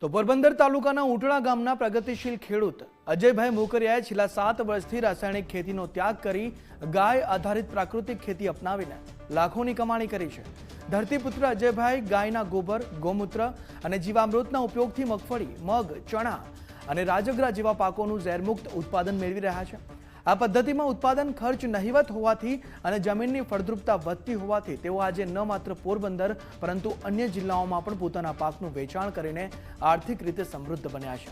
તો પોરબંદર તાલુકાના ઉટડા ગામના પ્રગતિશીલ ખેડૂત અજયભાઈ મોકરિયાએ છેલ્લા 7 વર્ષથી રાસાયણિક ખેતીનો ત્યાગ કરી ગાય આધારિત પ્રાકૃતિક ખેતી અપનાવીને લાખોની કમાણી કરી છે। ધરતીપુત્ર અજયભાઈ ગાયના ગોબર, ગૌમૂત્ર અને જીવામૃતના ઉપયોગથી મગફળી, મગ, ચણા અને રાજગરા જેવા પાકોનું ઝેરમુક્ત ઉત્પાદન મેળવી રહ્યા છે। આ પદ્ધતિમાં ઉત્પાદન ખર્ચ નહિવત હોવાથી અને જમીનની ફળદ્રુપતા વધતી હોવાથી તેઓ આજે ન માત્ર પોરબંદર પરંતુ અન્ય જિલ્લાઓમાં પણ પોતાના પાકનું વેચાણ કરીને આર્થિક રીતે સમૃદ્ધ બન્યા છે।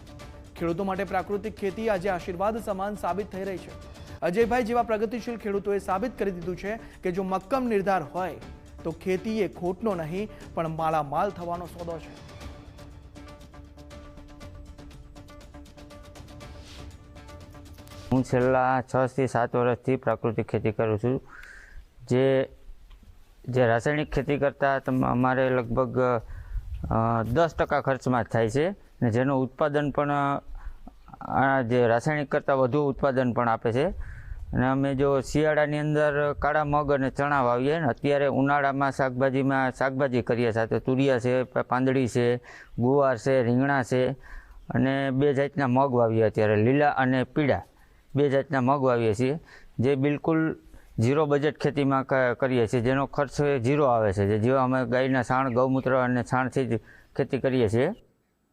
ખેડૂતો માટે પ્રાકૃતિક ખેતી આજે આશીર્વાદ સમાન સાબિત થઈ રહી છે। અજયભાઈ જેવા પ્રગતિશીલ ખેડૂતોએ સાબિત કરી દીધું છે કે જો મક્કમ નિર્ધાર હોય તો ખેતી એ ખોટનો નહીં પણ માળામાલ થવાનો સોદો છે। હું છેલ્લા 6 થી 7 વર્ષથી પ્રાકૃતિક ખેતી કરું છું। જે રાસાયણિક ખેતી કરતાં અમારે લગભગ 10% ખર્ચમાં જ થાય છે અને જેનું ઉત્પાદન પણ જે રાસાયણિક કરતાં વધુ ઉત્પાદન પણ આપે છે। અને અમે જો શિયાળાની અંદર કાળા મગ અને ચણા વાવીએ ને અત્યારે ઉનાળામાં શાકભાજી કરીએ, સાથે તુરિયા છે, પાંદડી છે, ગુવાર છે, રીંગણા છે અને 2 જાતના મગ વાવીએ અત્યારે, લીલા અને પીળા 2 જાતના મગ વાવીએ છીએ, જે બિલકુલ ઝીરો બજેટ ખેતીમાં કરીએ છીએ, જેનો ખર્ચ ઝીરો આવે છે। જે અમે ગાયના છાણ, ગૌમૂત્ર અને છાણથી જ ખેતી કરીએ છીએ।